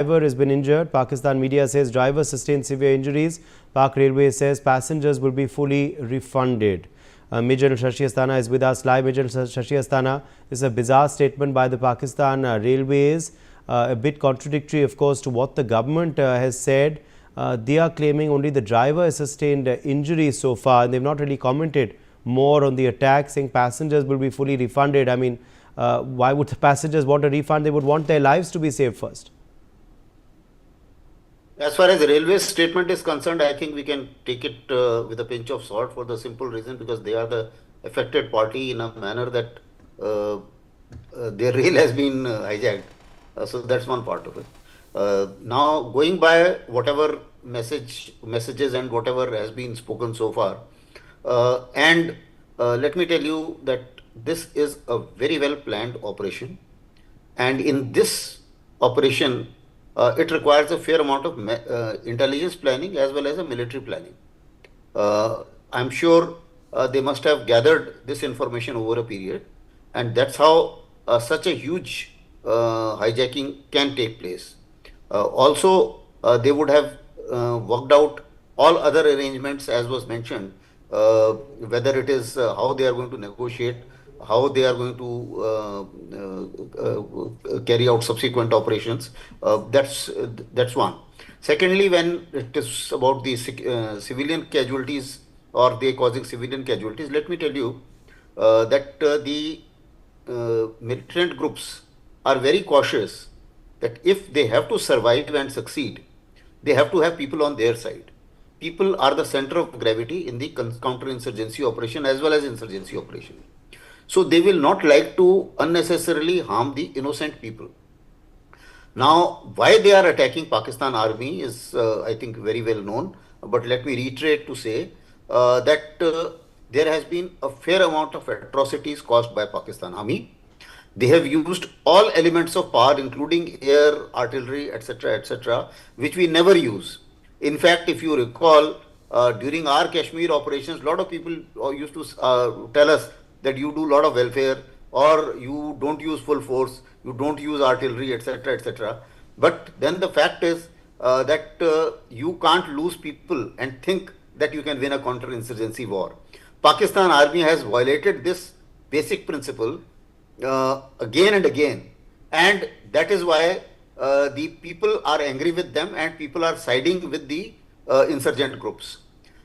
driver has been injured. Pakistan media says driver sustained severe injuries. Pak Railway says passengers will be fully refunded. Major Shashi Asthana is with us live. Major Shashi Asthana, this is a bizarre statement by the Pakistan Railways, a bit contradictory, of course, to what the government has said. They are claiming only the driver has sustained injuries so far, and they've not really commented more on the attack, saying passengers will be fully refunded. I mean, why would the passengers want a refund? They would want their lives to be saved first. As far as the railway statement is concerned, I think we can take it with a pinch of salt for the simple reason because they are the affected party in a manner that their rail has been hijacked. So that's one part of it. Now, going by whatever messages and whatever has been spoken so far, and let me tell you that this is a very well planned operation, and in this operation, it requires a fair amount of intelligence planning as well as a military planning. I'm sure they must have gathered this information over a period, and that's how such a huge hijacking can take place. Also, they would have worked out all other arrangements as was mentioned, whether it is how they are going to negotiate, how they are going to carry out subsequent operations. That's one. Secondly, when it is about the civilian casualties or they causing civilian casualties, let me tell you that the militant groups are very cautious that if they have to survive and succeed, they have to have people on their side. People are the center of gravity in the counter-insurgency operation as well as insurgency operation. So they will not like to unnecessarily harm the innocent people. Now, why they are attacking Pakistan army is, I think, very well known. But let me reiterate to say that there has been a fair amount of atrocities caused by Pakistan army. They have used all elements of power, including air, artillery, etc., which we never use. In fact, if you recall, during our Kashmir operations, a lot of people used to tell us that you do a lot of welfare or you don't use full force, you don't use artillery, etc. But then the fact is that you can't lose people and think that you can win a counter-insurgency war. Pakistan army has violated this basic principle again and again, and that is why the people are angry with them and people are siding with the insurgent groups.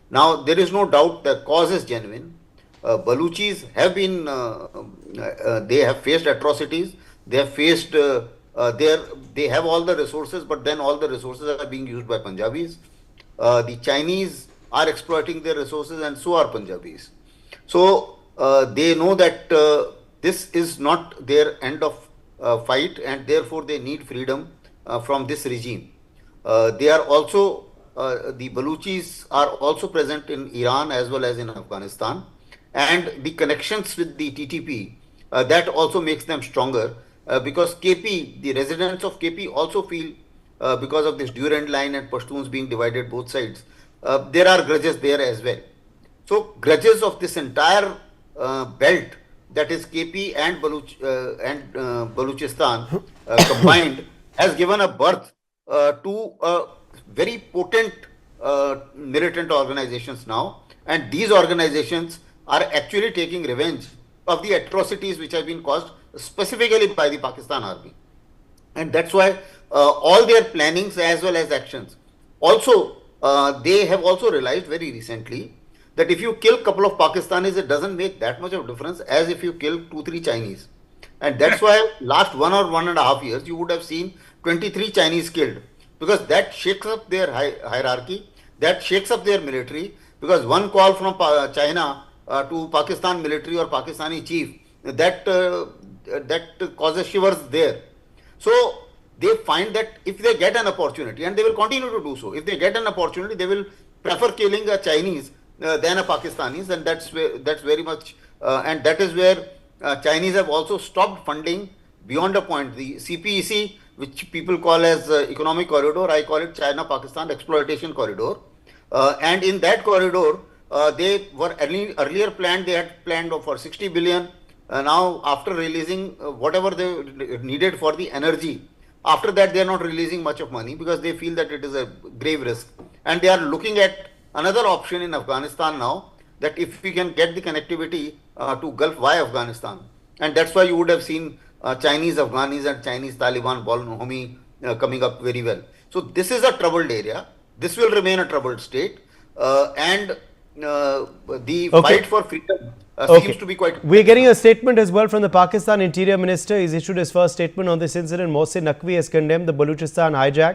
Now, there is no doubt the cause is genuine. Baluchis have been, they have faced atrocities, they have faced, they have all the resources, but then all the resources are being used by Punjabis. The Chinese are exploiting their resources and so are Punjabis. So they know that this is not their end of fight and therefore they need freedom from this regime. They are also, the Baluchis are also present in Iran as well as in Afghanistan, and the connections with the TTP, that also makes them stronger because KP, the residents of KP also feel because of this Durand line and Pashtuns being divided both sides, there are grudges there as well. So grudges of this entire belt, that is KP and Baluchistan combined, has given a birth to very potent militant organizations now, and these organizations are actually taking revenge of the atrocities which have been caused specifically by the Pakistan army. And that's why all their plannings as well as actions. Also, they have also realized very recently that if you kill a couple of Pakistanis, it doesn't make that much of a difference as if you kill 2-3 Chinese. And that's why last 1 or 1.5 years, you would have seen 23 Chinese killed, because that shakes up their hierarchy, that shakes up their military, because one call from China to Pakistan military or Pakistani chief, that causes shivers there. So they find that if they get an opportunity, and they will continue to do so, if they get an opportunity, they will prefer killing a Chinese than a Pakistanis, and that's very much, and that is where Chinese have also stopped funding beyond a point. The CPEC, which people call as economic corridor, I call it China-Pakistan exploitation corridor, and in that corridor, they were earlier planned, they had planned for 60 billion. Now, after releasing whatever they needed for the energy, After that, they are not releasing much of money because they feel that it is a grave risk. And they are looking at another option in Afghanistan now, that if we can get the connectivity to Gulf via Afghanistan. And that's why you would have seen Chinese Afghanis and Chinese Taliban Homi coming up very well. So this is a troubled area. This will remain a troubled state. And the fight for freedom seems to be quite... We're getting a statement as well from the Pakistan Interior Minister. He's issued his first statement on this incident. Mohsin Naqvi has condemned the Baluchistan hijack.